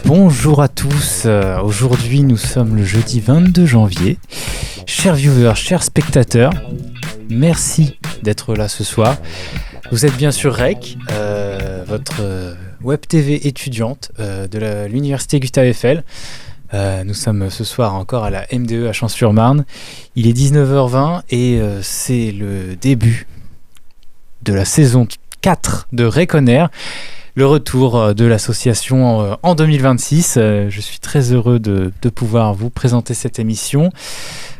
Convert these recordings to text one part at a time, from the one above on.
Bonjour à tous, aujourd'hui nous sommes le jeudi 22 janvier. Chers viewers, chers spectateurs, merci d'être là ce soir. Vous êtes bien sur REC, votre web TV étudiante de l'université Gustave Eiffel. Nous sommes ce soir encore à la MDE à Champs-sur-Marne. Il est 19h20 et c'est le début de la saison 4 de REC On Air. Le retour de l'association en 2026. Je suis très heureux de pouvoir vous présenter cette émission.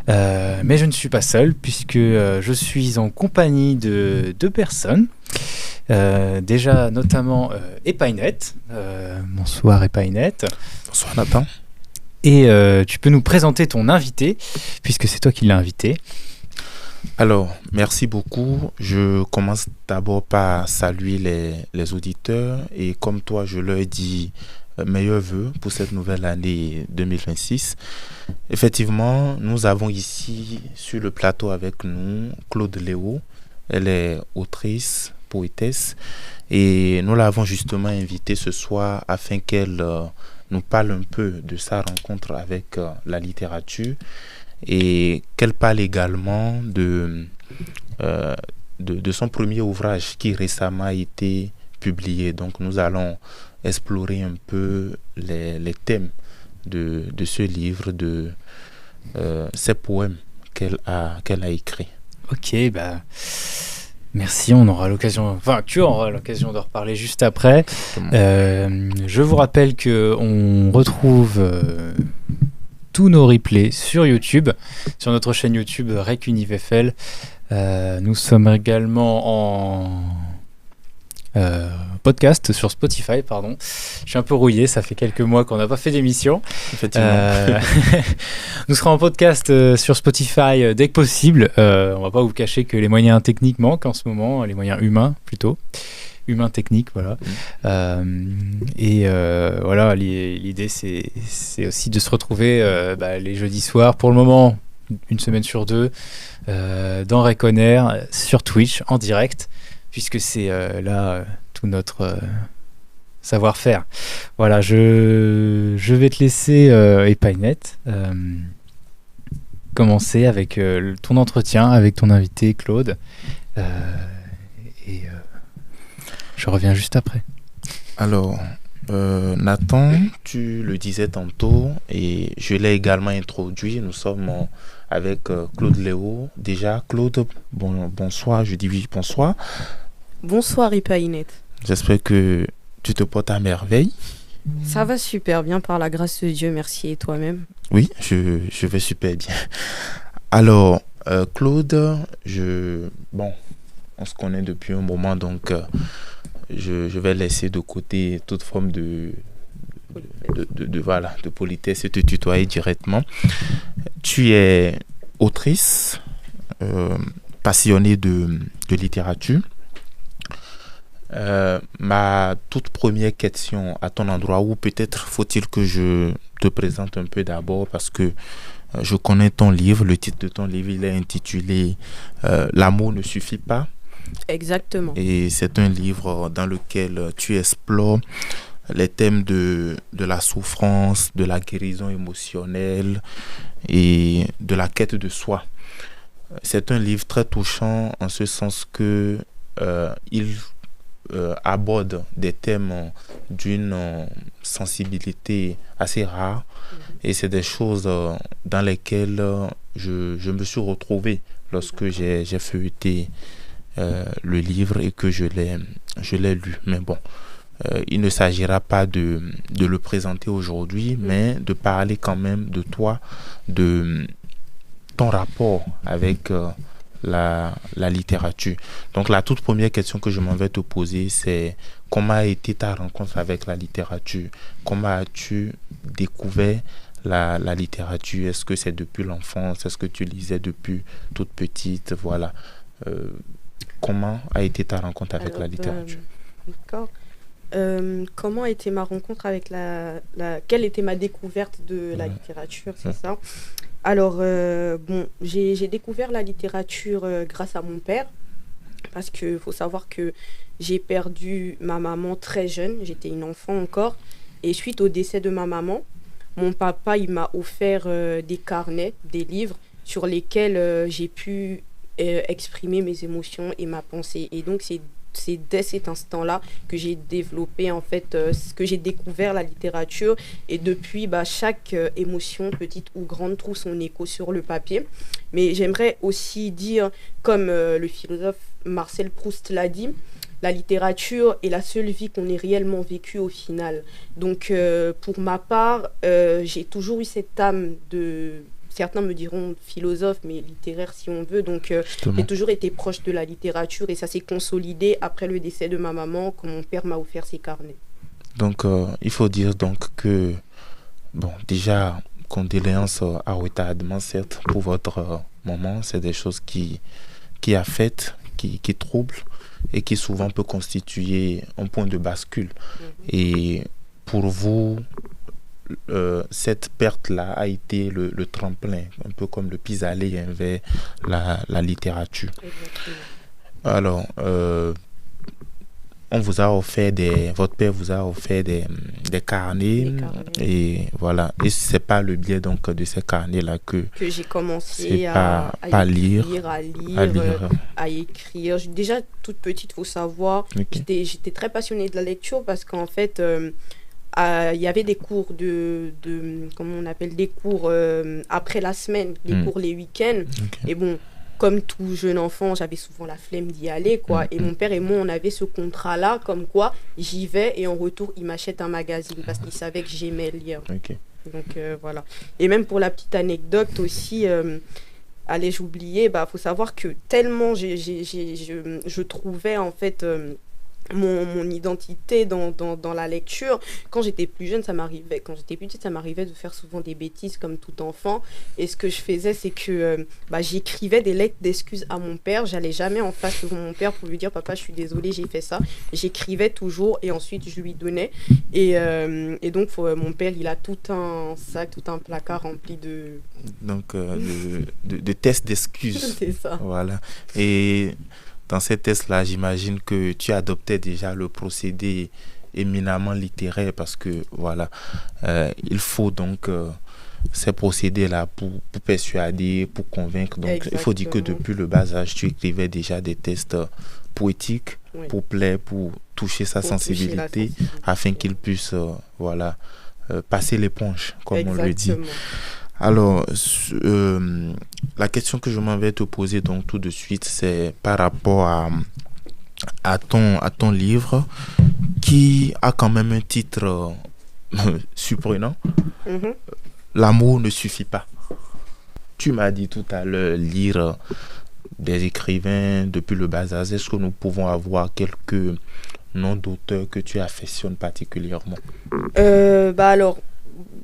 Mais je ne suis pas seul puisque je suis en compagnie de deux personnes. Déjà notamment Epainette. Bonsoir Epainette. Bonsoir Nathan. Et tu peux nous présenter ton invité puisque c'est toi qui l'as invité. Alors, merci beaucoup. Je commence d'abord par saluer les auditeurs et comme toi, je leur dis meilleurs vœux pour cette nouvelle année 2026. Effectivement, nous avons ici sur le plateau avec nous Claude Léo. Elle est autrice, poétesse et nous l'avons justement invitée ce soir afin qu'elle nous parle un peu de sa rencontre avec la littérature. Et qu'elle parle également de son premier ouvrage qui récemment a été publié. Donc nous allons explorer un peu les thèmes de ce livre, de ces poèmes qu'elle a écrits. Ok, merci, on aura l'occasion, tu auras l'occasion de reparler juste après. Je vous rappelle qu'on retrouve tous nos replays sur YouTube, sur notre chaîne YouTube REC Univ FL. Nous sommes également en podcast sur Spotify, pardon. Je suis un peu rouillé, ça fait quelques mois qu'on n'a pas fait d'émission. Effectivement. Nous serons en podcast sur Spotify dès que possible. On va pas vous cacher que les moyens techniques manquent en ce moment, les moyens humains plutôt. Humain technique, voilà. Voilà, l'idée c'est aussi de se retrouver les jeudis soirs, pour le moment une semaine sur deux, dans REC On Air, sur Twitch en direct, puisque c'est là tout notre savoir-faire. Voilà, je vais te laisser Epainette commencer avec ton entretien avec ton invité Claude je reviens juste après. Alors, Nathan, tu le disais tantôt et je l'ai également introduit. Nous sommes avec Claude Léo. Déjà, Claude, bonsoir. Je dis oui, bonsoir. Bonsoir, Epainette. J'espère que tu te portes à merveille. Ça va super bien par la grâce de Dieu, merci. Et toi-même? Oui, je vais super bien. Alors, Claude, on se connaît depuis un moment, donc je vais laisser de côté toute forme de politesse et te tutoyer directement. Tu es autrice, passionnée de littérature. Ma toute première question à ton endroit, ou peut-être faut-il que je te présente un peu d'abord parce que je connais ton livre, le titre de ton livre, il est intitulé « L'amour ne suffit pas ». Exactement. Et c'est un livre dans lequel tu explores les thèmes de la souffrance, de la guérison émotionnelle et de la quête de soi. C'est un livre très touchant en ce sens que il aborde des thèmes d'une sensibilité assez rare et c'est des choses dans lesquelles je me suis retrouvé lorsque j'ai feuilleté le livre et que je l'ai lu. Mais bon, il ne s'agira pas de le présenter aujourd'hui, mais de parler quand même de toi, de ton rapport avec la littérature. Donc la toute première question que je m'en vais te poser, c'est comment a été ta rencontre avec la littérature? Comment as-tu découvert la littérature? Est-ce que c'est depuis l'enfance? Est-ce que tu lisais depuis toute petite? Voilà. Comment a été ta rencontre avec la littérature? D'accord. Comment a été ma rencontre avec quelle était ma découverte de la littérature, c'est ça? Alors, j'ai découvert la littérature grâce à mon père, parce qu'il faut savoir que j'ai perdu ma maman très jeune, j'étais une enfant encore, et suite au décès de ma maman, mon papa, il m'a offert des carnets, des livres sur lesquels j'ai pu exprimer mes émotions et ma pensée. Et donc, c'est dès cet instant-là que j'ai développé, en fait, que j'ai découvert la littérature. Et depuis, chaque émotion, petite ou grande, trouve son écho sur le papier. Mais j'aimerais aussi dire, comme le philosophe Marcel Proust l'a dit, la littérature est la seule vie qu'on ait réellement vécue au final. Donc, pour ma part, j'ai toujours eu cette âme de... Certains me diront philosophe, mais littéraire si on veut. Donc, j'ai toujours été proche de la littérature et ça s'est consolidé après le décès de ma maman, quand mon père m'a offert ses carnets. Donc, il faut dire donc que, déjà, condoléances à retardement, certes, pour votre maman. C'est des choses qui affectent, qui troublent et qui souvent peut constituer un point de bascule. Et pour vous, cette perte-là a été le tremplin, un peu comme le pis-aller vers la littérature. Exactement. Alors, votre père vous a offert des carnets, et voilà. Et c'est par le biais donc de ces carnets-là que j'ai commencé à lire, à écrire. Déjà toute petite, faut savoir, j'étais très passionnée de la lecture parce qu'en fait, il y avait des cours comment on appelle, des cours après la semaine, des cours les week-ends. Et bon, comme tout jeune enfant, j'avais souvent la flemme d'y aller, quoi. Et mon père et moi, on avait ce contrat-là, comme quoi j'y vais et en retour, il m'achète un magazine parce qu'il savait que j'aimais lire. Donc voilà. Et même pour la petite anecdote aussi, allais-je oublier, faut savoir que tellement je trouvais en fait mon identité dans la lecture. Quand j'étais plus jeune, quand j'étais petite, ça m'arrivait de faire souvent des bêtises comme tout enfant. Et ce que je faisais, c'est que j'écrivais des lettres d'excuses à mon père. J'allais jamais en face de mon père pour lui dire « Papa, je suis désolée, j'ai fait ça ». J'écrivais toujours et ensuite je lui donnais. Et donc, mon père, il a tout un sac, tout un placard rempli de... Donc, de tests d'excuses. C'est ça. Voilà. Et... dans ces tests-là, j'imagine que tu adoptais déjà le procédé éminemment littéraire parce que, voilà, il faut donc ces procédés-là pour persuader, pour convaincre. Donc, exactement. Il faut dire que depuis le bas âge, tu écrivais déjà des tests poétiques pour plaire, pour toucher sa sensibilité, afin qu'il puisse, passer l'éponge, comme on le dit. Alors, la question que je m'en vais te poser donc tout de suite, c'est par rapport à ton livre qui a quand même un titre surprenant. L'amour ne suffit pas. Tu m'as dit tout à l'heure lire des écrivains depuis le bas âge. Est-ce que nous pouvons avoir quelques noms d'auteurs que tu affectionnes particulièrement? Alors...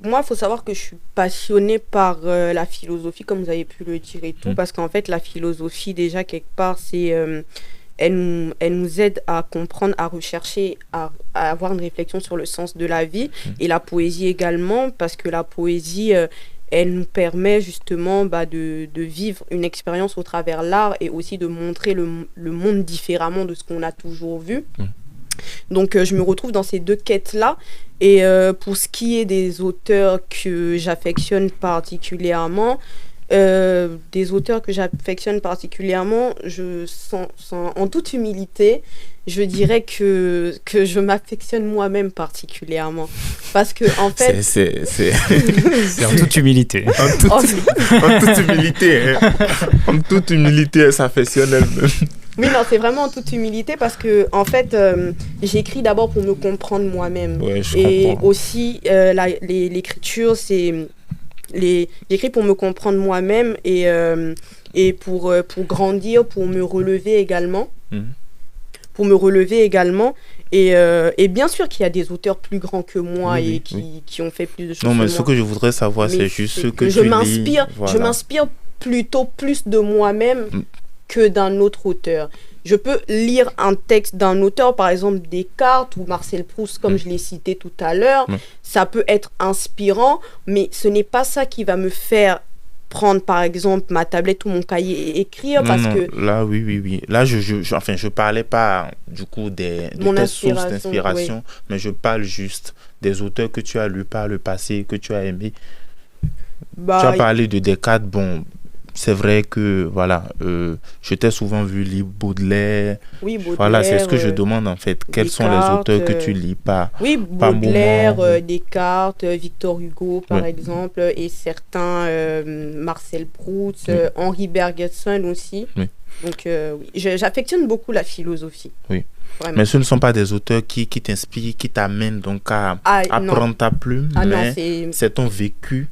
moi, il faut savoir que je suis passionnée par la philosophie, comme vous avez pu le dire et tout, parce qu'en fait, la philosophie, déjà, quelque part, elle nous aide à comprendre, à rechercher, à avoir une réflexion sur le sens de la vie, et la poésie également, parce que la poésie, elle nous permet justement de vivre une expérience au travers de l'art et aussi de montrer le monde différemment de ce qu'on a toujours vu. Donc je me retrouve dans ces deux quêtes-là. Et pour ce qui est des auteurs que j'affectionne particulièrement, je sens en toute humilité, je dirais que je m'affectionne moi-même particulièrement. Parce que, en fait... C'est en toute humilité. En toute humilité. En toute humilité, elle s'affectionne elle-même. Oui, non, c'est vraiment en toute humilité parce que, en fait, j'écris d'abord pour me comprendre moi-même. Ouais, je comprends. Aussi, l'écriture, j'écris pour me comprendre moi-même et pour grandir, pour me relever également. Pour me relever également. Et bien sûr qu'il y a des auteurs plus grands que moi qui ont fait plus de choses. Non, mais que ce moi. que je voudrais savoir, c'est juste ce que je tu m'inspire, lis. Voilà. Je m'inspire plutôt plus de moi-même que d'un autre auteur. Je peux lire un texte d'un auteur, par exemple Descartes ou Marcel Proust, comme je l'ai cité tout à l'heure. Ça peut être inspirant, mais ce n'est pas ça qui va me faire prendre, par exemple, ma tablette ou mon cahier et écrire. Que là, oui. Là, je parlais pas, du coup, de tes sources d'inspiration, mais je parle juste des auteurs que tu as lus par le passé, que tu as aimés. Tu as parlé de Descartes, bon... C'est vrai que, voilà, je t'ai souvent vu lire Baudelaire. Oui, Baudelaire. Voilà, c'est ce que je demande, en fait. Quels Descartes, sont les auteurs que tu lis pas? Oui, Baudelaire, Descartes, Victor Hugo, par exemple, et certains, Marcel Proust, Henri Bergson aussi. Oui. Donc, j'affectionne beaucoup la philosophie. Oui. Vraiment. Mais ce ne sont pas des auteurs qui t'inspirent, qui t'amènent donc à prendre ta plume, mais c'est ton vécu,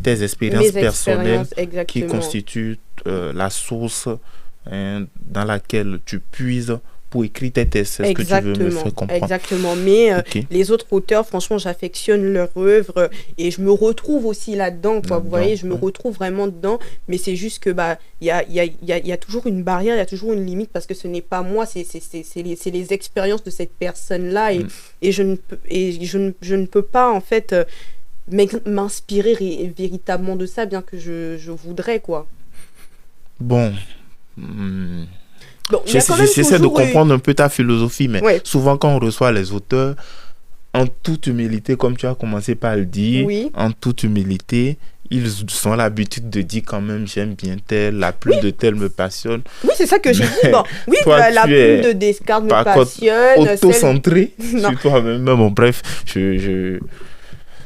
tes expériences personnelles qui constituent la source dans laquelle tu puises pour écrire tes textes. C'est ce que tu veux me faire comprendre. Exactement. Mais les autres auteurs, franchement, j'affectionne leur œuvre et je me retrouve aussi là-dedans. Vous voyez, je me retrouve vraiment dedans. Mais c'est juste que y a toujours une barrière, il y a toujours une limite parce que ce n'est pas moi, c'est les expériences de cette personne-là et je ne peux pas en fait m'inspirer véritablement de ça, bien que je voudrais, quoi. Bon, j'essaie de comprendre un peu ta philosophie, mais souvent quand on reçoit les auteurs, en toute humilité, comme tu as commencé par le dire, en toute humilité, ils ont l'habitude de dire quand même j'aime bien tel, la plume de tel me passionne. Oui, c'est ça que j'ai dit. Bon, oui, toi, la plume de Descartes me passionne. Auto-centré sur toi-même. Bon, bref,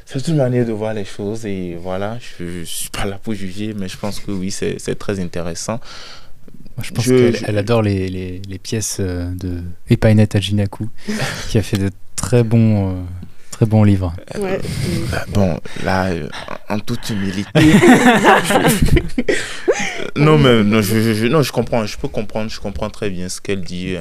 c'est une manière de voir les choses et voilà, je suis pas là pour juger, mais je pense que oui, c'est très intéressant. Moi, je pense qu'elle adore les pièces de Epainette Ajinaku, qui a fait de très bons livres. Ouais. Bon, là, en toute humilité, je comprends, je peux comprendre, je comprends très bien ce qu'elle dit.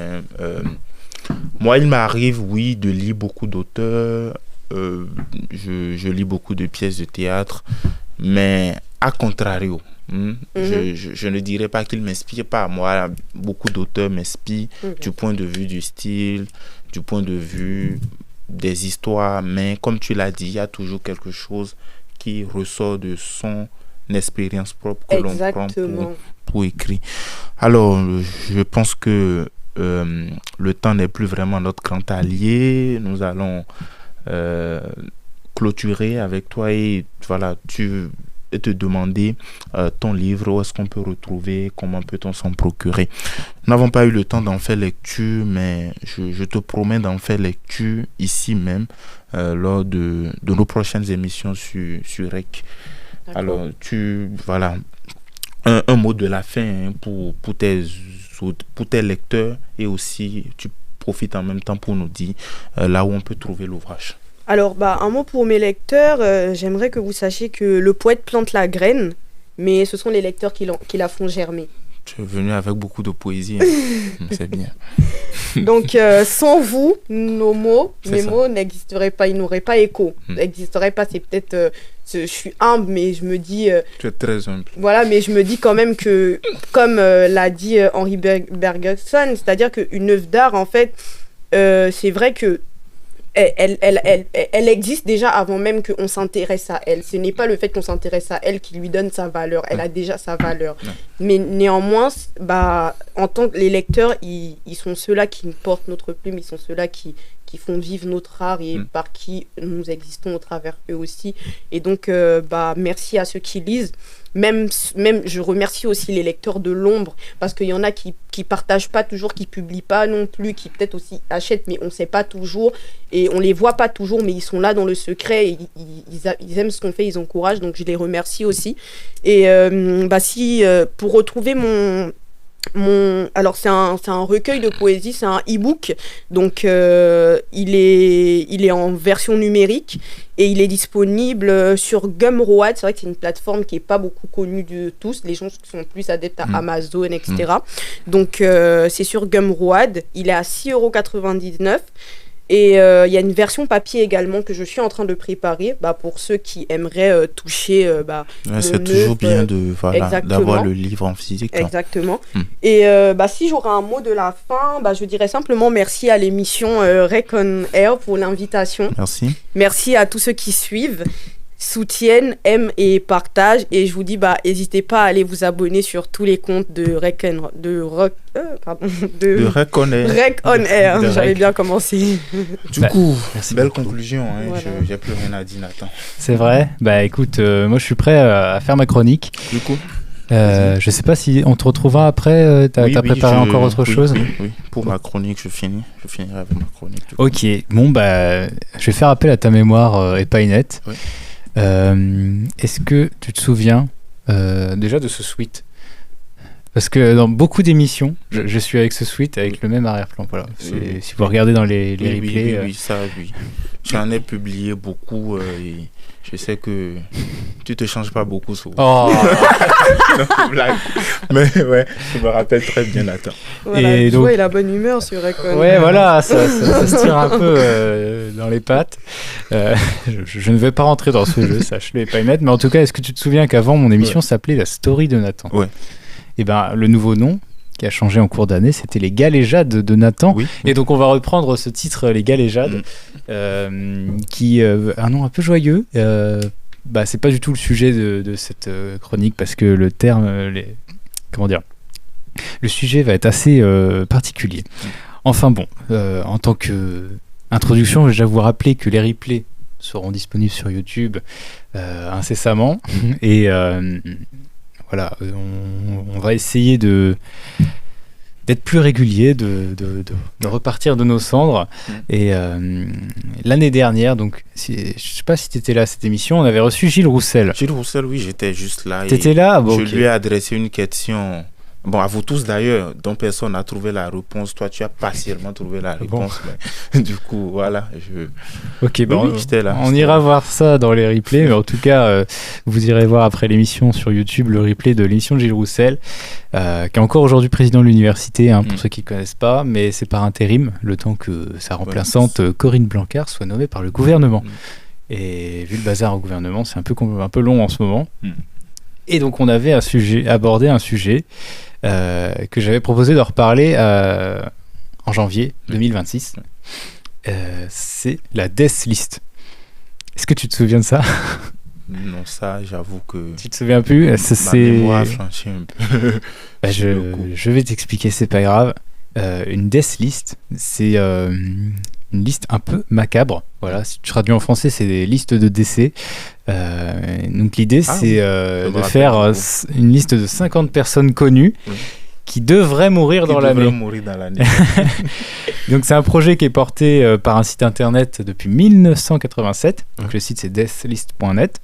Moi, il m'arrive, oui, de lire beaucoup d'auteurs. Je lis beaucoup de pièces de théâtre, mais à contrario, je ne dirais pas qu'ils ne m'inspirent pas. Moi, beaucoup d'auteurs m'inspirent du point de vue du style, du point de vue des histoires, mais comme tu l'as dit, il y a toujours quelque chose qui ressort de son expérience propre que l'on prend pour écrire. Alors, je pense que le temps n'est plus vraiment notre grand allié. Nous allons clôturer avec toi et voilà, te demander ton livre, où est-ce qu'on peut retrouver, comment peut-on s'en procurer. Nous n'avons pas eu le temps d'en faire lecture, mais je te promets d'en faire lecture ici même lors de nos prochaines émissions sur REC. Alors, voilà, un mot de la fin pour tes lecteurs et aussi tu profites en même temps pour nous dire là où on peut trouver l'ouvrage. Alors, un mot pour mes lecteurs. J'aimerais que vous sachiez que le poète plante la graine, mais ce sont les lecteurs qui la font germer. Tu es venu avec beaucoup de poésie, c'est bien. Donc, sans vous, mes mots n'existeraient pas, ils n'auraient pas écho. N'existeraient pas, c'est peut-être... je suis humble, mais je me dis... tu es très humble. Voilà, mais je me dis quand même que, comme l'a dit Henri Bergson, c'est-à-dire qu'une œuvre d'art, en fait, c'est vrai que elle existe déjà avant même qu'on s'intéresse à elle. Ce n'est pas le fait qu'on s'intéresse à elle qui lui donne sa valeur. Elle a déjà sa valeur. Mais néanmoins, en tant que les lecteurs, ils sont ceux-là qui portent notre plume, ils sont ceux-là qui font vivre notre art et par qui nous existons au travers eux aussi. Et donc, merci à ceux qui lisent. Même je remercie aussi les lecteurs de l'ombre, parce qu'il y en a qui partagent pas toujours, qui publient pas non plus, qui peut-être aussi achètent, mais on sait pas toujours, et on les voit pas toujours, mais ils sont là dans le secret, et ils aiment ce qu'on fait, ils encouragent, donc je les remercie aussi. Et pour retrouver alors c'est un recueil de poésie, c'est un e-book, donc il est en version numérique et il est disponible sur Gumroad. C'est vrai que c'est une plateforme qui est pas beaucoup connue de tous, les gens sont plus adeptes à Amazon, etc. Donc c'est sur Gumroad, il est à 6,99 €. Et il y a une version papier également que je suis en train de préparer pour ceux qui aimeraient toucher c'est toujours bien d'avoir le livre en physique. Exactement. Et si j'aurais un mot de la fin, je dirais simplement merci à l'émission Rec on Air pour l'invitation. Merci. Merci à tous ceux qui suivent, soutiennent, aiment et partagent. Et je vous dis, n'hésitez pas à aller vous abonner sur tous les comptes de Rec on Air. J'avais bien commencé. Du coup, belle conclusion. Voilà. J'ai plus rien à dire, Nathan. C'est vrai. Écoute, moi je suis prêt à faire ma chronique. Du coup. Je sais pas si on te retrouvera après. T'as préparé encore autre chose? Oui. Pour ma chronique, je finirai avec ma chronique. Ok. Bon, je vais faire appel à ta mémoire épaïnette. Oui. Est-ce que tu te souviens déjà de ce suite? Parce que dans beaucoup d'émissions, je suis avec ce suite avec le même arrière-plan. Voilà. Si vous regardez dans les replays. Oui. J'en ai publié beaucoup et je sais que tu te changes pas beaucoup souvent. Oh. Non, blague. Mais ouais, je me rappelle très bien, Nathan. Voilà, et donc, la bonne humeur sur Recon. Ouais, voilà, ça se tire un peu dans les pattes. Je ne vais pas rentrer dans ce jeu, sache-le, pas y mettre. Mais en tout cas, est-ce que tu te souviens qu'avant, mon émission s'appelait La Story de Nathan? Ouais. Et le nouveau nom qui a changé en cours d'année, c'était Les Galéjades de Nathan. Oui. Et donc, on va reprendre ce titre, Les Galéjades, qui un nom un peu joyeux. C'est pas du tout le sujet de cette chronique parce que le terme, le sujet va être assez particulier. Enfin bon, en tant qu'introduction, je vais déjà vous rappeler que les replays seront disponibles sur YouTube incessamment. Et voilà, on va essayer d'être plus régulier, de repartir de nos cendres. Et l'année dernière, donc, je ne sais pas si tu étais là à cette émission, on avait reçu Gilles Roussel. Gilles Roussel, oui, j'étais juste là. Tu étais là? Je lui ai adressé une question. Bon, à vous tous d'ailleurs, dont personne n'a trouvé la réponse. Toi, tu as partiellement trouvé la réponse. Bon. Mais, du coup, voilà. Ok, j'étais là. On ira voir ça dans les replays. Mais en tout cas, vous irez voir après l'émission sur YouTube le replay de l'émission de Gilles Roussel, qui est encore aujourd'hui président de l'université, pour ceux qui ne connaissent pas. Mais c'est par intérim, le temps que sa remplaçante, Corinne Blancard, soit nommée par le gouvernement. Et vu le bazar au gouvernement, c'est un peu long en ce moment. Et donc, on avait abordé un sujet que j'avais proposé de reparler en janvier 2026. C'est la Death List. Est-ce que tu te souviens de ça? Non, ça, j'avoue que... Tu te souviens plus? Ma mémoire a flanché un peu. Je vais t'expliquer, c'est pas grave. Une Death List, c'est une liste un peu macabre. Voilà, si tu traduis en français, c'est des listes de décès. Donc l'idée, c'est de faire une liste de 50 personnes connues qui devraient mourir dans l'année. Donc c'est un projet qui est porté par un site internet depuis 1987. Donc le site c'est deathlist.net.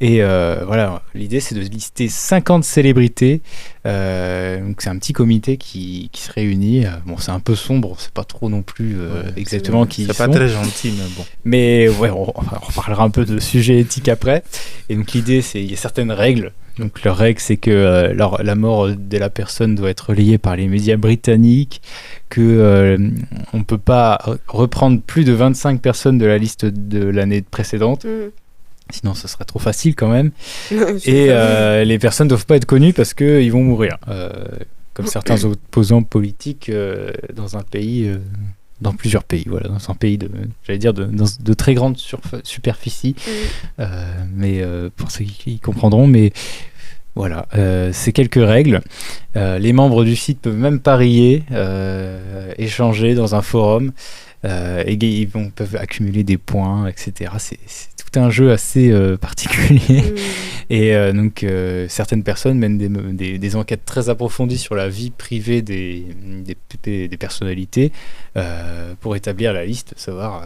Et voilà, l'idée c'est de lister 50 célébrités. Donc c'est un petit comité qui se réunit. Bon, c'est un peu sombre, c'est pas trop non plus exactement qui ils sont. C'est pas très gentil, mais bon. Mais ouais, on reparlera un peu de sujets éthiques après. Et donc l'idée, c'est il y a certaines règles. Donc leur règle, c'est que la mort de la personne doit être relayée par les médias britanniques, que on peut pas reprendre plus de 25 personnes de la liste de l'année précédente. Sinon, ce serait trop facile quand même. Et les personnes ne doivent pas être connues parce qu'ils vont mourir. Comme certains opposants politiques dans un pays, dans plusieurs pays. Voilà, dans un pays de très grande superficie. Mais pour ceux qui comprendront, mais voilà, c'est quelques règles. Les membres du site peuvent même parier, échanger dans un forum. Et ils peuvent accumuler des points, etc. C'est tout un jeu assez particulier. Et donc, certaines personnes mènent des enquêtes très approfondies sur la vie privée des personnalités pour établir la liste, savoir...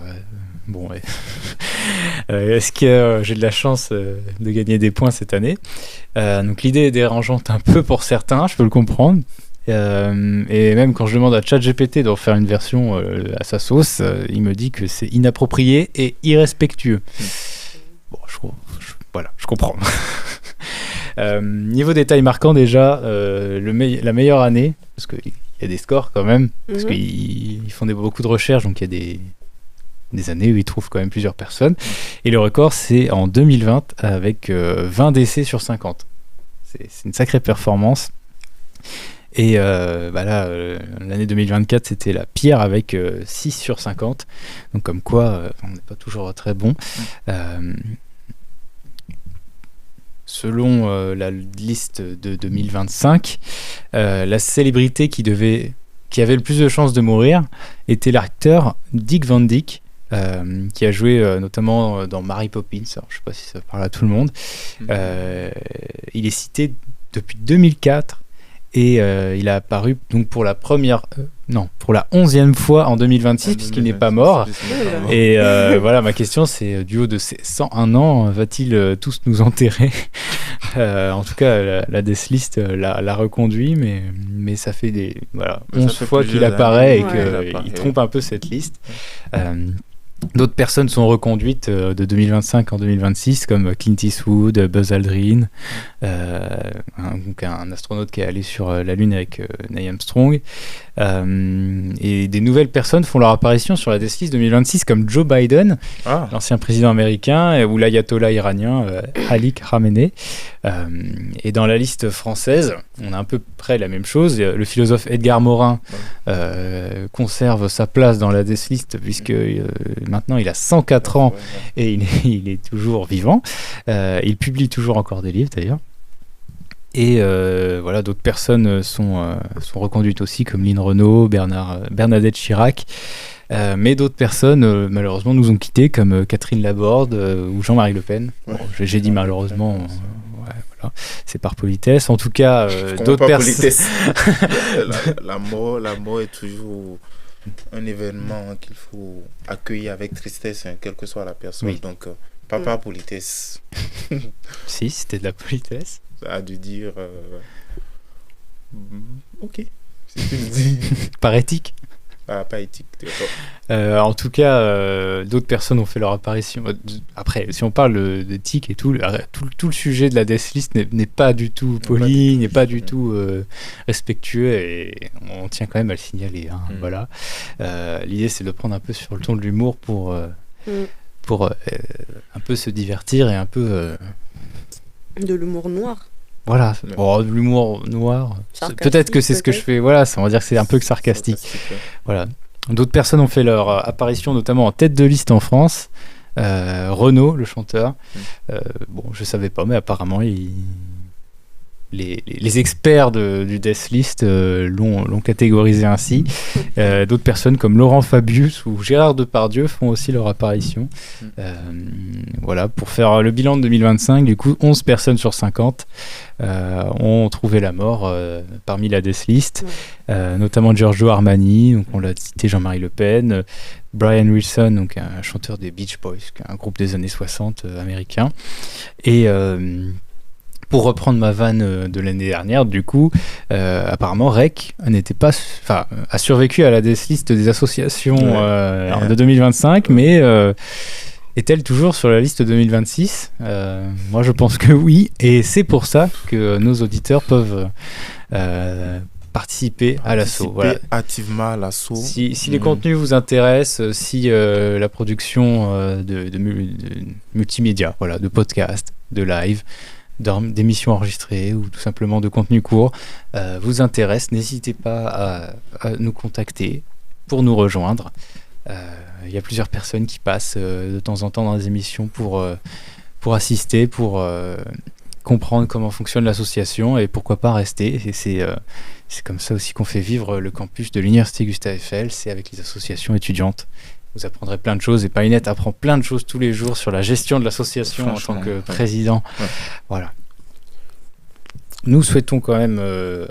est-ce que j'ai de la chance de gagner des points cette année? Donc l'idée est dérangeante un peu pour certains, je peux le comprendre. Et même quand je demande à ChatGPT d'en faire une version à sa sauce, il me dit que c'est inapproprié et irrespectueux. Bon, je comprends. Niveau détail marquant déjà, la meilleure année, parce qu'il y a des scores quand même, parce qu'ils font beaucoup de recherches, donc il y a des années où il trouve quand même plusieurs personnes. Et le record, c'est en 2020 avec 20 décès sur 50. C'est une sacrée performance. Et là, l'année 2024, c'était la pire avec 6 sur 50. Donc comme quoi, on n'est pas toujours très bon. Selon la liste de 2025, la célébrité qui avait le plus de chances de mourir était l'acteur Dick Van Dyke, qui a joué notamment dans Mary Poppins. Alors, je ne sais pas si ça parle à tout le monde. Il est cité depuis 2004 et il a apparu donc pour la 11e fois en 2026 puisqu'il n'est pas mort. Et voilà, ma question c'est, du haut de ses 101 ans, va-t-il tous nous enterrer? En tout cas, la Death List l'a reconduit, mais ça fait 11 fois qu'il apparaît et qu'il trompe un peu cette liste. D'autres personnes sont reconduites de 2025 en 2026, comme Clint Eastwood, Buzz Aldrin, un astronaute qui est allé sur la Lune avec Neil Armstrong. Et des nouvelles personnes font leur apparition sur la Death List 2026, comme Joe Biden, l'ancien président américain, ou l'ayatollah iranien Ali Khamenei. Et dans la liste française, on a à peu près la même chose. Le philosophe Edgar Morin conserve sa place dans la Death List, puisque maintenant il a 104 ans et il est toujours vivant. Il publie toujours encore des livres d'ailleurs. Et d'autres personnes sont reconduites aussi, comme Lynn Renault, Bernadette Chirac. Mais d'autres personnes, malheureusement, nous ont quittés, comme Catherine Laborde ou Jean-Marie Le Pen. Bon, j'ai dit malheureusement, voilà, c'est par politesse. En tout cas, d'autres personnes. La mort est toujours un événement qu'il faut accueillir avec tristesse, quelle que soit la personne. Oui. Donc, pas par politesse. Si, c'était de la politesse. Ça a dû dire ok, si tu le dis. Par éthique. Pas éthique. En tout cas, d'autres personnes ont fait leur apparition. Après, si on parle d'éthique et tout le sujet de la Death List n'est pas du tout poli, n'est pas du tout respectueux, et on tient quand même à le signaler. Voilà. L'idée, c'est de prendre un peu sur le ton de l'humour pour un peu se divertir et un peu... De l'humour noir. Voilà, de l'humour noir. Peut-être que c'est ce que je fais. Voilà, ça, on va dire que c'est un peu sarcastique. Voilà. D'autres personnes ont fait leur apparition, notamment en tête de liste en France. Renaud, le chanteur. Je savais pas, mais apparemment, les experts du Death List l'ont catégorisé ainsi. D'autres personnes comme Laurent Fabius ou Gérard Depardieu font aussi leur apparition. Voilà, pour faire le bilan de 2025, du coup, 11 personnes sur 50 ont trouvé la mort parmi la Death List, notamment Giorgio Armani, donc on l'a cité, Jean-Marie Le Pen, Brian Wilson, donc un chanteur des Beach Boys, un groupe des années 60 américain. Et pour reprendre ma vanne de l'année dernière, du coup, apparemment, REC a survécu à la Death List des associations de 2025, mais est-elle toujours sur la liste 2026 ? Moi, je pense que oui, et c'est pour ça que nos auditeurs peuvent participer à l'assaut. Voilà. Activement à l'assaut. Si les contenus vous intéressent, si la production de multimédia, de podcasts, de live, d'émissions enregistrées ou tout simplement de contenu court vous intéresse, n'hésitez pas à nous contacter pour nous rejoindre. Il y a plusieurs personnes qui passent de temps en temps dans les émissions pour assister, pour comprendre comment fonctionne l'association et pourquoi pas rester. Et c'est comme ça aussi qu'on fait vivre le campus de l'Université Gustave Eiffel, c'est avec les associations étudiantes. Vous apprendrez plein de choses, et Palinette apprend plein de choses tous les jours sur la gestion de l'association en tant que président. Ouais. Voilà. Nous souhaitons quand même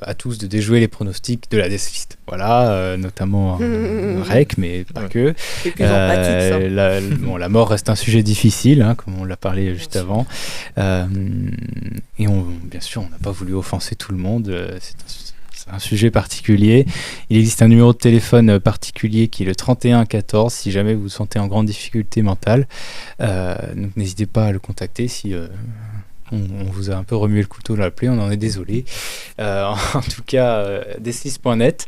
à tous de déjouer les pronostics de la Death List. Voilà, notamment REC, mais pas que. C'est plus empathique, ça. La mort reste un sujet difficile, comme on l'a parlé juste avant. Et bien sûr, on n'a pas voulu offenser tout le monde. C'est un sujet particulier. Il existe un numéro de téléphone particulier qui est le 31 14 si jamais vous vous sentez en grande difficulté mentale. Donc n'hésitez pas à le contacter si On vous a un peu remué le couteau dans la plaie, on en est désolé. En tout cas, Deslice.net,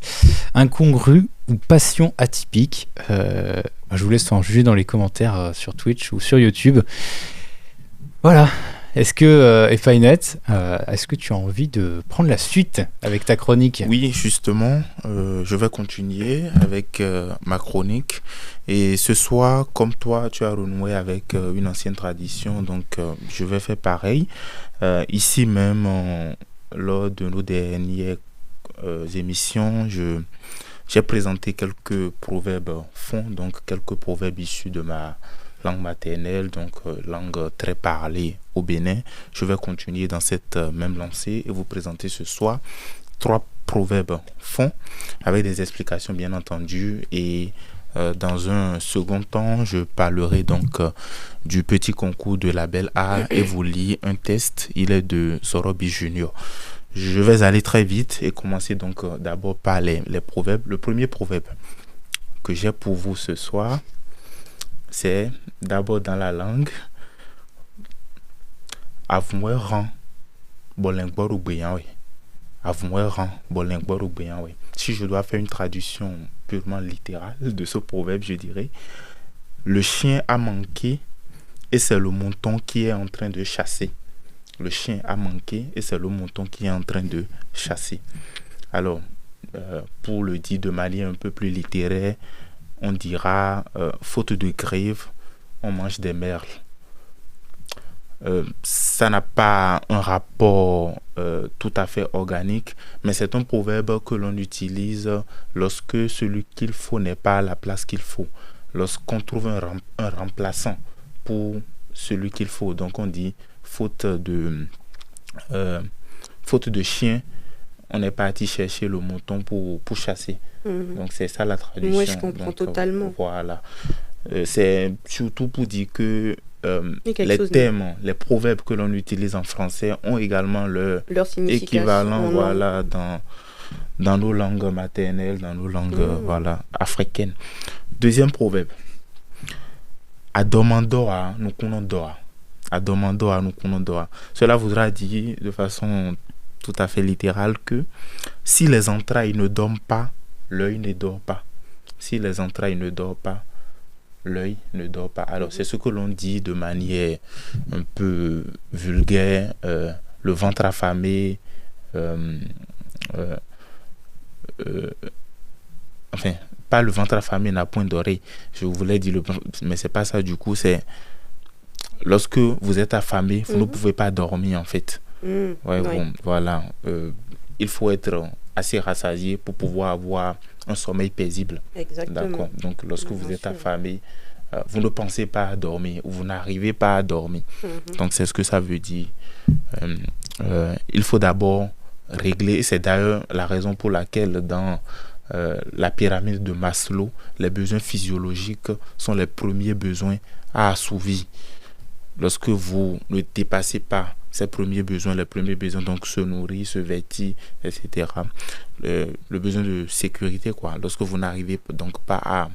incongru ou passion atypique. Je vous laisse en juger dans les commentaires sur Twitch ou sur YouTube. Voilà. Est-ce que, Efainet, est-ce que tu as envie de prendre la suite avec ta chronique ? Oui, justement, je vais continuer avec ma chronique. Et ce soir, comme toi, tu as renoué avec une ancienne tradition, donc je vais faire pareil. Ici même, lors de nos dernières émissions, j'ai présenté quelques proverbes fonds, donc quelques proverbes issus de ma langue maternelle, donc langue très parlée au Bénin. Je vais continuer dans cette même lancée et vous présenter ce soir 3 proverbes fonds avec des explications bien entendu. Et dans un second temps, je parlerai donc du petit concours de Label A et vous lis un test. Il est de Zorobi Junior. Je vais aller très vite et commencer donc d'abord par les proverbes. Le premier proverbe que j'ai pour vous ce soir, c'est d'abord dans la langue Avoué rang Bolingbor ou Béyanwe. Avoué rang Bolingbor ou Béyanwe. Si je dois faire une traduction purement littérale de ce proverbe, je dirais le chien a manqué et c'est le mouton qui est en train de chasser. Le chien a manqué et c'est le mouton qui est en train de chasser. Alors, pour le dire de manière un peu plus littéraire, on dira, faute de grève, on mange des merles. Ça n'a pas un rapport tout à fait organique, mais c'est un proverbe que l'on utilise lorsque celui qu'il faut n'est pas à la place qu'il faut. Lorsqu'on trouve un remplaçant pour celui qu'il faut. Donc on dit, faute de chien, on est parti chercher le mouton pour chasser. Donc c'est ça la traduction. Moi je comprends totalement. Voilà. C'est surtout pour dire que les thèmes, les proverbes que l'on utilise en français ont également leur équivalent dans nos langues maternelles, dans nos langues africaines. Deuxième proverbe. Adomandoa nous kunondoa. Adomandoa nous kunondoa. Cela voudra dire de façon tout à fait littérale que si les entrailles ne dorment pas, l'œil ne dort pas. Si les entrailles ne dorment pas, l'œil ne dort pas. Alors, c'est ce que l'on dit de manière un peu vulgaire, le ventre affamé, enfin, pas le ventre affamé n'a point d'oreille. Je voulais dire, mais c'est pas ça du coup, c'est lorsque vous êtes affamé, vous ne pouvez pas dormir en fait. Voilà. Il faut être assez rassasié pour pouvoir avoir un sommeil paisible. Exactement. D'accord. Donc, lorsque vous êtes affamé, vous ne pensez pas à dormir ou vous n'arrivez pas à dormir. Donc, c'est ce que ça veut dire. Il faut d'abord régler. C'est d'ailleurs la raison pour laquelle dans la pyramide de Maslow, les besoins physiologiques sont les premiers besoins à assouvir. Lorsque vous ne dépassez pas ces premiers besoins, les premiers besoins, donc se nourrir, se vêtir, etc. Le besoin de sécurité, quoi. Lorsque vous n'arrivez donc pas à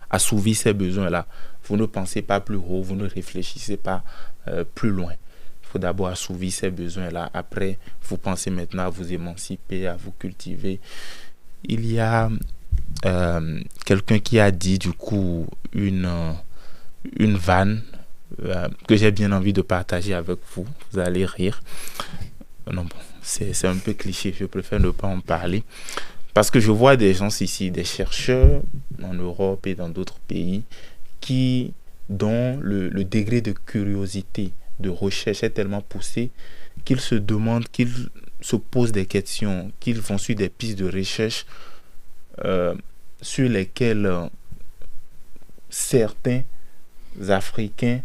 assouvir ces besoins-là, vous ne pensez pas plus haut, vous ne réfléchissez pas plus loin. Il faut d'abord assouvir ces besoins-là. Après, vous pensez maintenant à vous émanciper, à vous cultiver. Il y a quelqu'un qui a dit du coup une vanne que j'ai bien envie de partager avec vous. Vous allez rire. Non, bon, c'est un peu cliché, je préfère ne pas en parler. Parce que je vois des gens ici, des chercheurs en Europe et dans d'autres pays, dont le degré de curiosité, de recherche est tellement poussé qu'ils se demandent, qu'ils se posent des questions, qu'ils vont sur des pistes de recherche sur lesquelles certains Africains,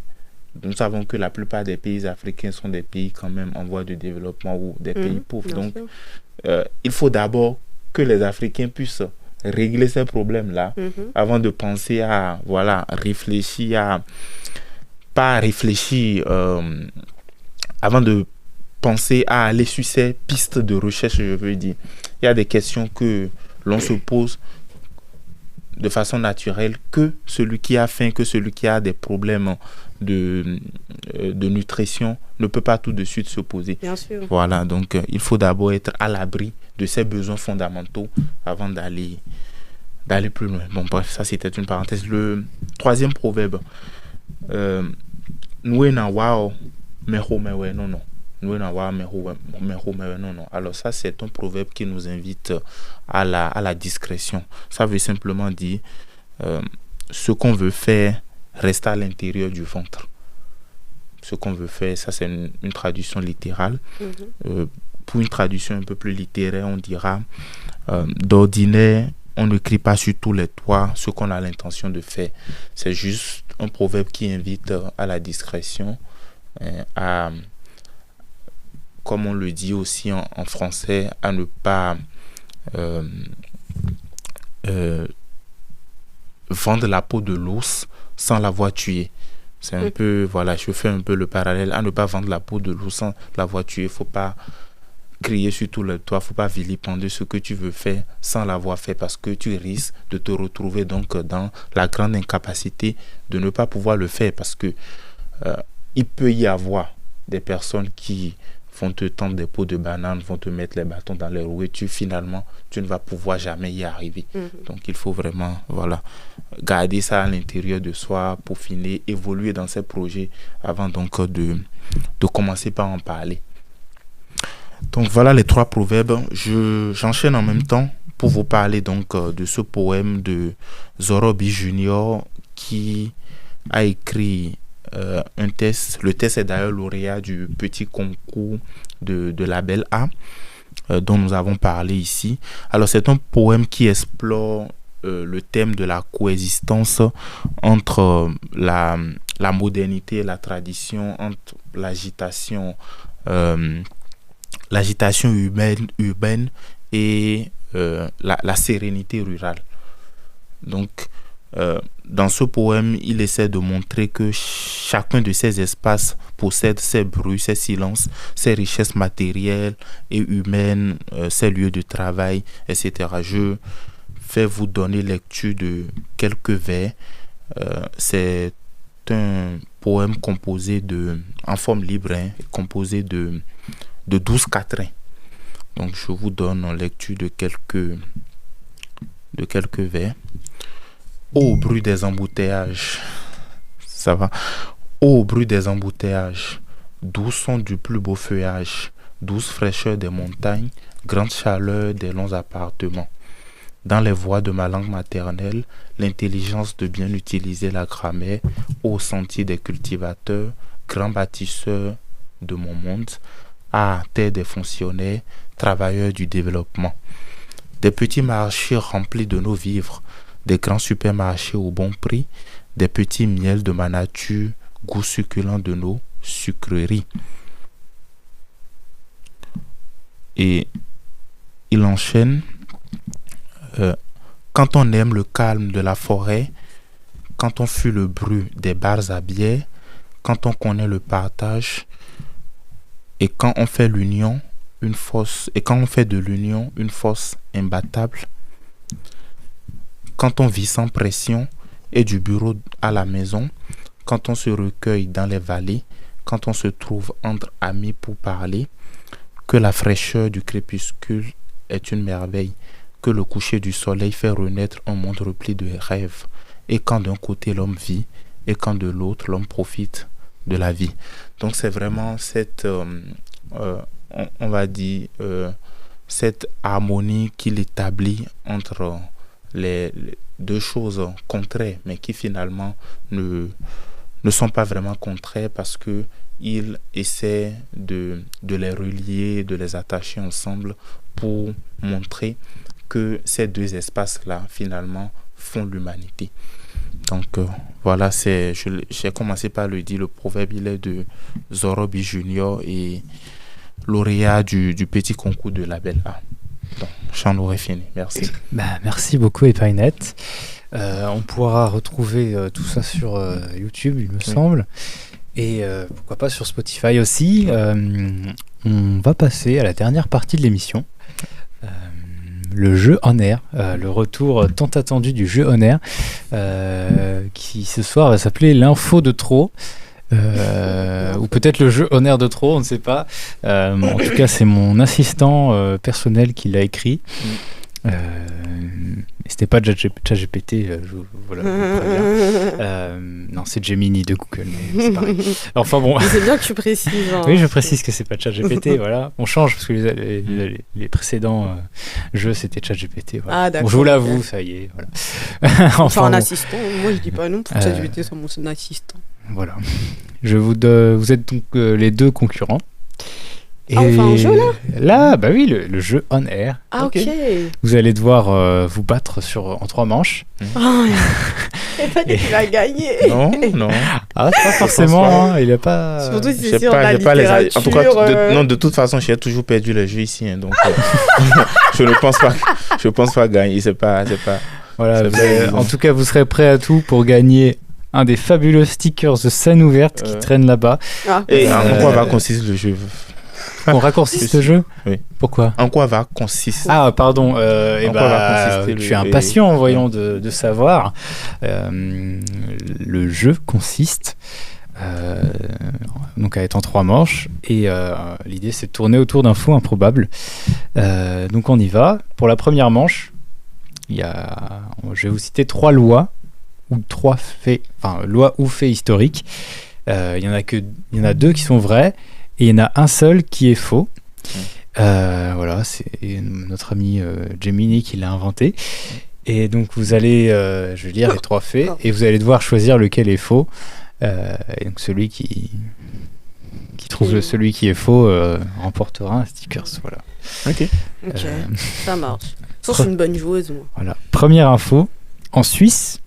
nous savons que la plupart des pays africains sont des pays quand même en voie de développement ou des pays pauvres. Donc, il faut d'abord que les Africains puissent régler ces problèmes-là avant de penser à réfléchir avant de penser à aller sur ces pistes de recherche, je veux dire. Il y a des questions que l'on se pose de façon naturelle que celui qui a faim, que celui qui a des problèmes de nutrition ne peut pas tout de suite se poser. Bien sûr. Voilà, donc il faut d'abord être à l'abri de ces besoins fondamentaux avant d'aller plus loin. Bon, bref, ça c'était une parenthèse. Le troisième proverbe, Noué na wao meho mewe non non. Noué na wao meho mewe non non. Alors ça c'est un proverbe qui nous invite à la discrétion. Ça veut simplement dire ce qu'on veut faire reste à l'intérieur du ventre. Ce qu'on veut faire, ça c'est une traduction littérale. Pour une traduction un peu plus littéraire, on dira d'ordinaire, on ne crie pas sur tous les toits ce qu'on a l'intention de faire. C'est juste un proverbe qui invite à la discrétion, comme on le dit aussi en français, à ne pas vendre la peau de l'ours sans l'avoir tué. C'est un peu, voilà, je fais un peu le parallèle, à ne pas vendre la peau de l'ours sans l'avoir tué. Il ne faut pas crier sur tout le toit, il ne faut pas vilipender ce que tu veux faire sans l'avoir fait, parce que tu risques de te retrouver donc dans la grande incapacité de ne pas pouvoir le faire, parce que il peut y avoir des personnes qui vont te tendre des peaux de banane, vont te mettre les bâtons dans les roues et finalement tu ne vas pouvoir jamais y arriver. Donc il faut vraiment, voilà, garder ça à l'intérieur de soi, peaufiner, évoluer dans ces projets avant donc de commencer par en parler. Donc voilà les trois proverbes. J'enchaîne en même temps pour vous parler donc de ce poème de Zorobi Junior qui a écrit un test. Le test est d'ailleurs lauréat du petit concours de Label A dont nous avons parlé ici. Alors c'est un poème qui explore le thème de la coexistence entre la modernité et la tradition, entre l'agitation urbaine et la sérénité rurale. Donc, dans ce poème, il essaie de montrer que chacun de ces espaces possède ses bruits, ses silences, ses richesses matérielles et humaines, ses lieux de travail, etc. Je vais vous donner lecture de quelques vers. C'est un poème composé en forme libre, composé de 12 quatrains. Donc je vous donne en lecture de quelques vers. Ô bruit des embouteillages, ça va. Ô bruit des embouteillages, doux son du plus beau feuillage, douce fraîcheur des montagnes, grande chaleur des longs appartements. Dans les voies de ma langue maternelle, l'intelligence de bien utiliser la grammaire, au sentier des cultivateurs, grands bâtisseurs de mon monde, à terre des fonctionnaires, travailleurs du développement. Des petits marchés remplis de nos vivres, des grands supermarchés au bon prix, des petits miels de ma nature, goût succulent de nos sucreries. Et il enchaîne. Quand on aime le calme de la forêt, quand on fuit le bruit des bars à bière, quand on connaît le partage, et quand on fait de l'union une force imbattable, quand on vit sans pression et du bureau à la maison, quand on se recueille dans les vallées, quand on se trouve entre amis pour parler, que la fraîcheur du crépuscule est une merveille, que le coucher du soleil fait renaître un monde rempli de rêves, et quand d'un côté l'homme vit, et quand de l'autre l'homme profite de la vie. Donc c'est vraiment cette, on va dire, cette harmonie qu'il établit entre les deux choses contraires, mais qui finalement ne sont pas vraiment contraires, parce que il essaie de les relier, de les attacher ensemble pour montrer que ces deux espaces-là, finalement, font l'humanité. Donc, voilà, j'ai commencé par le dire, le proverbe, il est de Zorobi Junior et lauréat du petit concours de Label A. Donc, j'en aurais fini. Merci. Merci beaucoup, Epinette. On pourra retrouver tout ça sur YouTube, il me semble. Et pourquoi pas sur Spotify aussi. On va passer à la dernière partie de l'émission. Le jeu en air, le retour tant attendu du jeu en air, qui ce soir va s'appeler l'info de trop. Ou peut-être le jeu Honneur de trop, on ne sait pas. En tout cas, c'est mon assistant personnel qui l'a écrit. C'était pas ChatGPT, voilà, je vous préviens. Non, c'est Gemini de Google, mais c'est pareil. Enfin bon. Mais c'est bien que tu précises. Hein. Oui, je précise que c'est pas ChatGPT, voilà. On change parce que les précédents jeux c'était ChatGPT. Voilà. Ah, d'accord. Bon, je vous l'avoue, ça y est, voilà. Enfin, un bon. assistant. Moi, je dis pas non pour ChatGPT, c'est mon assistant. Voilà. Vous êtes donc les deux concurrents. Et enfin un jeu là Là, bah oui, le jeu On Air. Ah ok. Vous allez devoir vous battre en 3 manches. Oh, il va gagner. Non. Ah, c'est pas forcément, il a pas... Surtout si c'est sur la littérature. En tout cas, non, de toute façon, j'ai toujours perdu le jeu ici. Hein, donc, je ne pense pas gagner. C'est pas... Voilà, en tout cas, vous serez prêts à tout pour gagner un des fabuleux stickers de scène ouverte qui traînent là-bas. Ah. Et en quoi va consister le jeu? On raccourcit ce jeu? Oui. Pourquoi? En quoi va consister? Ah, pardon. Tu es impatient en voyant de savoir. Le jeu consiste donc à être en 3 manches et l'idée c'est de tourner autour d'un faux improbable. Donc on y va. Pour la première manche, je vais vous citer 3 lois ou 3 faits, enfin lois ou faits historiques. Il y en a 2 qui sont vrais. Et il y en a un seul qui est faux. Voilà, c'est notre ami Gemini qui l'a inventé. Et donc vous allez, je vais lire les 3 faits, et vous allez devoir choisir lequel est faux. Et donc celui qui trouve celui qui est faux remportera un sticker. Voilà. Ok, ça marche. Je suis une bonne joueuse, moi. Voilà. Première info, en Suisse,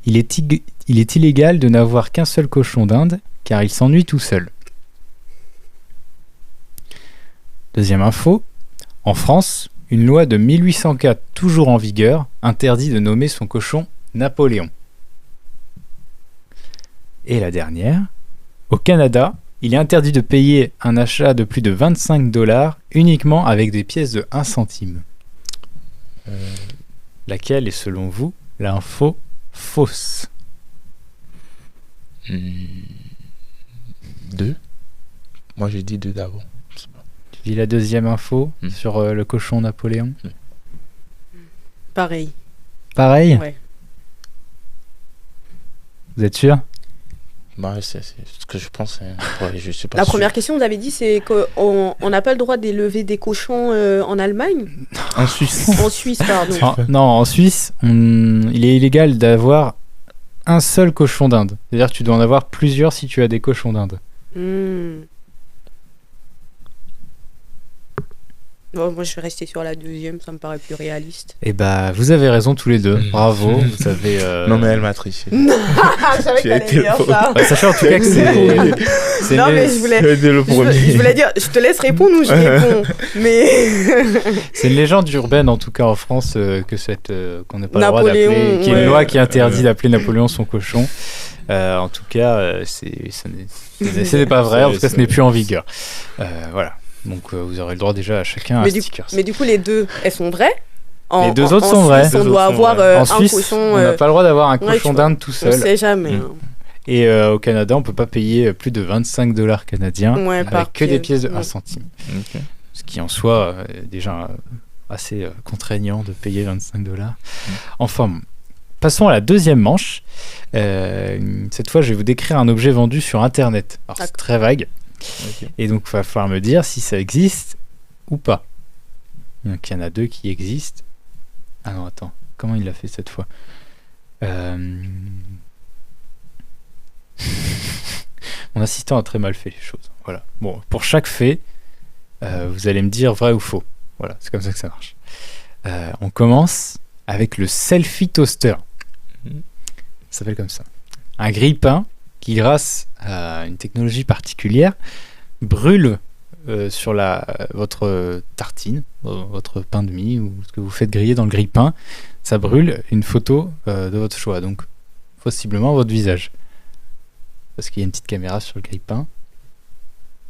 il est illégal de n'avoir qu'un seul cochon d'Inde, car il s'ennuie tout seul. Deuxième info, en France, une loi de 1804 toujours en vigueur interdit de nommer son cochon Napoléon. Et la dernière, au Canada, il est interdit de payer un achat de plus de 25 $ uniquement avec des pièces de 1 centime. Laquelle est selon vous l'info fausse? 2. Moi j'ai dit 2 d'abord. Tu dis la deuxième info sur le cochon Napoléon? Pareil. Pareil? Ouais. Vous êtes sûr? Bah, c'est ce que je pense. Je suis pas la sûr. première question, vous avez dit, c'est qu'on n'a pas le droit d'élever des cochons en Allemagne? En Suisse. En Suisse, pardon. Non, en Suisse, il est illégal d'avoir un seul cochon d'Inde. C'est-à-dire que tu dois en avoir plusieurs si tu as des cochons d'Inde. Bon, moi, je vais rester sur la deuxième, ça me paraît plus réaliste. Eh bah, vous avez raison tous les deux. Bravo, vous avez... Non, mais elle m'a triché. Je savais qu'elle allait dire ça. Sachant en tout cas que c'est... Non, mais je voulais dire, je te laisse répondre ou je réponds. Mais... C'est une légende urbaine, en tout cas en France, qu'on n'a pas le droit d'appeler... Qu'il y a une loi qui interdit d'appeler Napoléon son cochon. En tout cas, ce n'est pas vrai. En tout cas, ce n'est plus en vigueur. Voilà. Donc vous aurez le droit déjà à chacun un sticker. Mais du coup, les deux, elles sont vraies? Les deux autres sont vraies. On doit avoir en un Suisse, cochon. On n'a pas le droit d'avoir un cochon d'Inde tout seul. On sait jamais. Et au Canada, on ne peut pas payer plus de 25 $ canadiens avec que des pièces de 1 centime. Okay. Ce qui en soi est déjà assez contraignant de payer 25 $. Enfin, passons à la deuxième manche. Cette fois, je vais vous décrire un objet vendu sur Internet. Alors, c'est très vague. Okay. Et donc, il va falloir me dire si ça existe ou pas. Donc, il y en a 2 qui existent. Ah non, attends. Comment il l'a fait cette fois? Mon assistant a très mal fait les choses. Voilà. Bon, pour chaque fait, vous allez me dire vrai ou faux. Voilà, c'est comme ça que ça marche. On commence avec le selfie toaster. Ça s'appelle comme ça. Un grille-pain qui, grâce à une technologie particulière, brûle sur votre tartine, votre pain de mie ou ce que vous faites griller dans le grille-pain. Ça brûle une photo de votre choix, donc possiblement votre visage. Parce qu'il y a une petite caméra sur le grille-pain.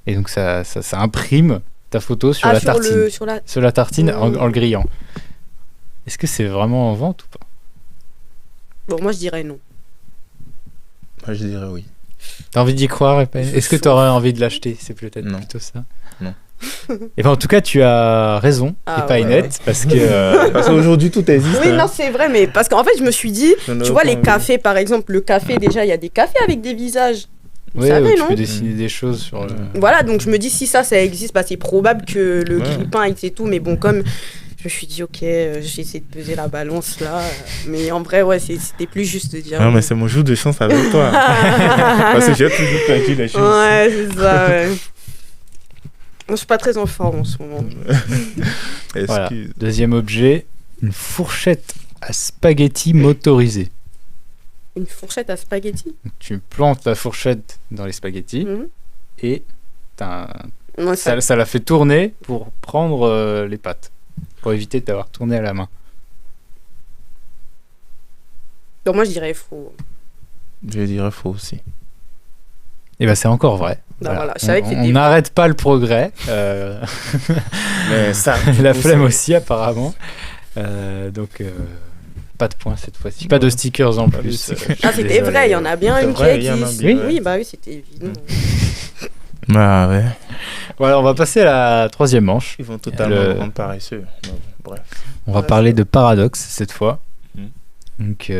Et donc ça imprime ta photo sur la tartine. Sur la tartine en le grillant. Est-ce que c'est vraiment en vente ou pas? Bon, moi je dirais non. Moi je dirais oui. T'as envie d'y croire, Epinette? Je Est-ce que chauffe. t'aurais envie de l'acheter? C'est peut-être Non. plutôt ça. Non. Et ben en tout cas, tu as raison, Epinette, parce que Parce qu'aujourd'hui, tout existe. Oui, hein. non, c'est vrai, mais parce qu'en fait, je me suis dit, Je n'ai tu vois, aucun les envie. cafés, par exemple, le café, déjà, il y a des cafés avec des visages. Vous ouais, savez, tu non peux dessiner des choses sur le... Voilà, donc je me dis, si ça existe, bah, c'est probable que le Ouais. grille-pain et tout, mais bon, comme je me suis dit, ok, j'ai essayé de peser la balance là, mais en vrai, ouais, c'était plus juste de dire. Non, mais c'est mon jour de chance avec toi. Parce que j'ai toujours perdu les choses. Ouais, c'est ça, ouais. Je suis pas très en forme en ce moment. Voilà. Excuse. Deuxième objet, une fourchette à spaghetti motorisée. Une fourchette à spaghetti. Donc, tu plantes la fourchette dans les spaghettis Mhm. et t'as un- Ouais, ça- ça la fait tourner pour prendre les pâtes, pour éviter d'avoir tourné à la main. Donc moi, je dirais faux. Je dirais faux aussi. Et ben c'est encore vrai. Bah, voilà, je savais que On c'était- n'arrête pas le progrès. Mais ça. La du coup, flemme c'est- aussi apparemment. Donc pas de points cette fois-ci. Pas de stickers en Pas de plus. stickers. Ah, c'était vrai, il y en a bien C'est une vrai, qui il y en a existe. bien, Oui, ouais. oui, bah oui, c'était évident. Bah ouais. Voilà, on va passer à la troisième manche. Ils vont totalement Le- me rendre paresseux. Mais bon, bref. On va Ouais, parler c'est- de paradoxe cette fois. Mhm. Donc,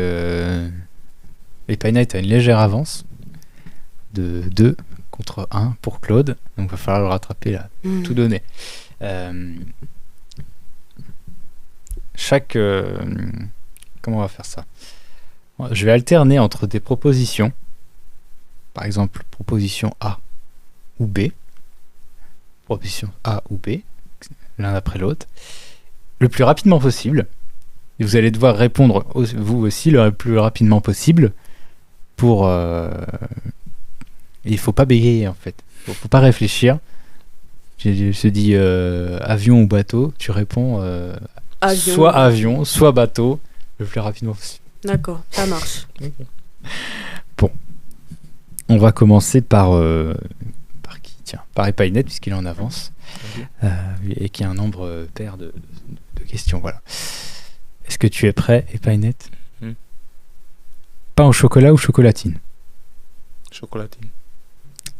Epinette a une légère avance de 2 contre 1 pour Claude. Donc, il va falloir le rattraper là, Mm. tout donner. Chaque. Comment on va faire ça? Je vais alterner entre des propositions. Par exemple, proposition A ou B. Proposition A ou B, l'un après l'autre, le plus rapidement possible. Et vous allez devoir répondre, vous aussi, le plus rapidement possible. Pour. Il faut pas bégayer en fait. Faut pas réfléchir. Je te dis avion ou bateau, tu réponds Avion. soit avion, soit bateau, le plus rapidement possible. D'accord, ça marche. On va commencer par qui? Tiens, par Epinette, puisqu'il est en avance. Et qui a un nombre pair de questions. Voilà. Est-ce que tu es prêt, Epinette? Pain au chocolat ou chocolatine? Chocolatine.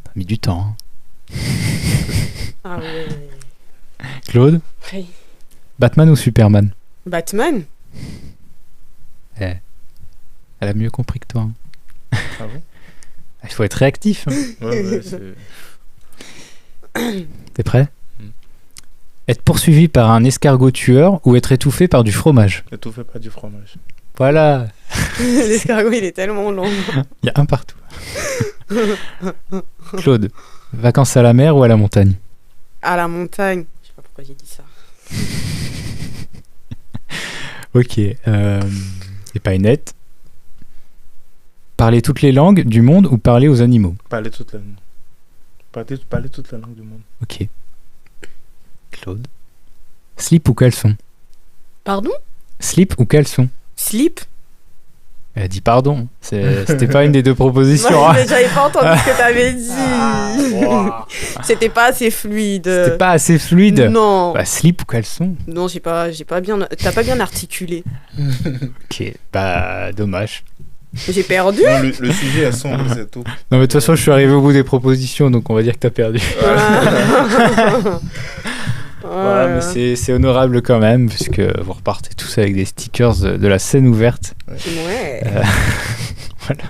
T'as mis du temps. Ah ouais. Claude? Oui. Batman ou Superman? Batman. Elle a mieux compris que toi. hein. Ah bon? Il faut être réactif. hein. Ouais, c'est. T'es prêt? Mm. Être poursuivi par un escargot tueur ou être étouffé par du fromage? Ne tout fait pas du fromage. Voilà, L'escargot, il est tellement long. il y a un partout. Claude, vacances à la mer ou à la montagne? À la montagne. Je sais pas pourquoi j'ai dit ça. Ok. Epinette. Parler toutes les langues du monde ou parler aux animaux? Parler toute la langue. Parler toute la langue du monde. Ok. Claude. Slip ou caleçon? Pardon? Slip ou caleçon? Slip? Elle a dit pardon. C'était pas une des deux propositions. Non, hein. mais j'avais pas entendu ce que t'avais dit. C'était pas assez fluide. C'était pas assez fluide. Non. Bah, slip ou caleçon? Non, j'ai pas bien. T'as pas bien articulé. Ok. Bah, dommage. J'ai perdu. Non, le sujet est sombre, c'est tout. Non, mais de toute façon, je suis arrivé au bout des propositions, donc on va dire que t'as perdu. Voilà, mais c'est honorable quand même, puisque vous repartez tous avec des stickers de la scène ouverte. Ouais. Voilà.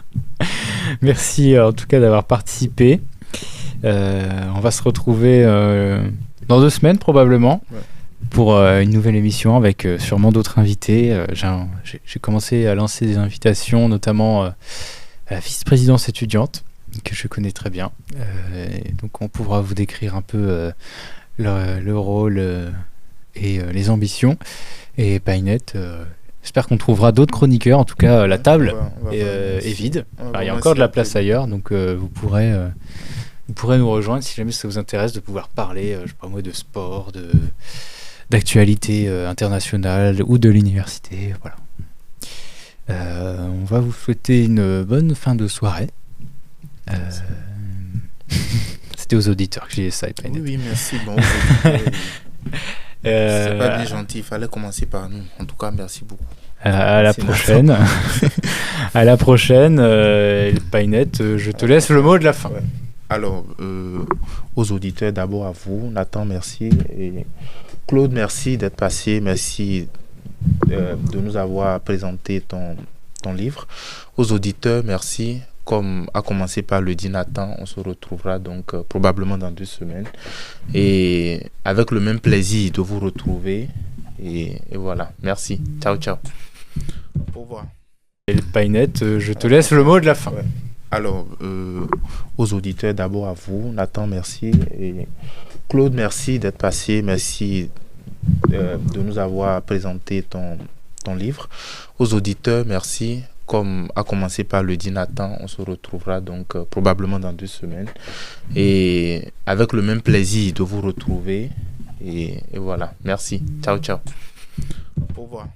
Merci en tout cas d'avoir participé. On va se retrouver dans 2 semaines probablement pour une nouvelle émission avec sûrement d'autres invités. J'ai commencé à lancer des invitations, notamment à la vice-présidence étudiante que je connais très bien. Et donc on pourra vous décrire un peu le rôle et les ambitions. Et Epinette, j'espère qu'on trouvera d'autres chroniqueurs. En tout cas, la table est vide. Enfin, il y a encore de la place ailleurs, donc vous pourrez nous rejoindre si jamais ça vous intéresse de pouvoir parler, je sais pas moi, de sport, d'actualité internationale ou de l'université. Voilà. On va vous souhaiter une bonne fin de soirée. C'était aux auditeurs que j'ai dit ça, Epinette. Oui, merci. Bon, c'est pas bien gentil. Il fallait commencer par nous. En tout cas, merci beaucoup. À la C'est prochaine. À la prochaine. Painette, je te laisse le mot de la fin. Ouais. Alors, aux auditeurs, d'abord à vous, Nathan, merci. Et Claude, merci d'être passé. Merci de nous avoir présenté ton livre. Aux auditeurs, merci. Comme a commencé par le dit Nathan, on se retrouvera donc probablement dans 2 semaines. Et avec le même plaisir de vous retrouver. Et voilà, merci. Ciao, ciao. Au revoir. Painette, je te laisse le mot de la fin. Ouais. Alors, aux auditeurs, d'abord à vous, Nathan, merci. Et Claude, merci d'être passé. Merci de nous avoir présenté ton livre. Aux auditeurs, merci. Comme a commencé par le dit Nathan, on se retrouvera donc probablement dans 2 semaines. Et avec le même plaisir de vous retrouver. Et voilà, merci. Ciao, ciao. Au revoir.